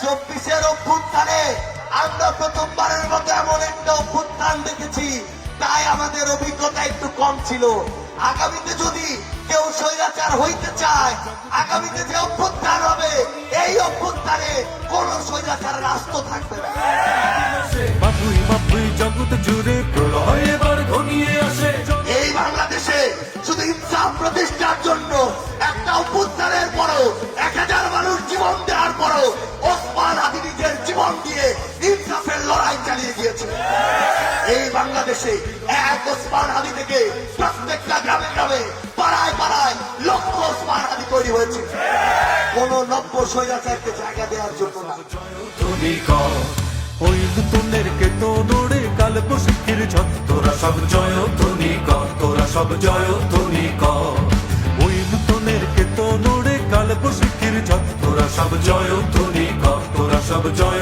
24-এর অভ্যুত্থানে আমরা প্রথমবারের মতো এমন একটা অভ্যুত্থান দেখেছি, তাই আমাদের অভিজ্ঞতা একটু কম ছিল। আগামীতে যদি কেউ স্বৈরাচার হইতে চায়, আগামীতে যে অভ্যুত্থান হবে, এই অভ্যুত্থানে কোন স্বৈরাচারের আস্ত থাকবে না। মাপুই মাপুই জগৎ জুড়ে প্রলয় এবার ঘনিয়ে আসে। এই বাংলাদেশে শুধু ইনসাফ প্রতিষ্ঠার জন্য একটা অভ্যুত্থানের পরও 1000 মানুষ জীবন দেওয়ার পরও ওসমান হাদি নিজের জীবন দিয়ে ইনসাফের লড়াই চালিয়ে গিয়েছে। এই বাংলাদেশে এক ওসমান হাদি থেকে প্রত্যেকটা গ্রামে গ্রামে পাড়ায় পাড়ায় লক্ষ ওসমান হাদি তৈরি হয়েছে, কোন নব্য স্বৈরাচারকে জায়গা দেওয়ার জন্য না। তুমি কর ওই নতুনের কে তো নড়ে কাল বসিকির ঝড়, তোরা সব জয় ধ্বনি কর, তোরা সব জয় ধ্বনি কর। ওই নতুনের কে তো নড়ে কাল বসিকির ঝড়, তোরা সব জয় ধ্বনি কর, তোরা সব জয়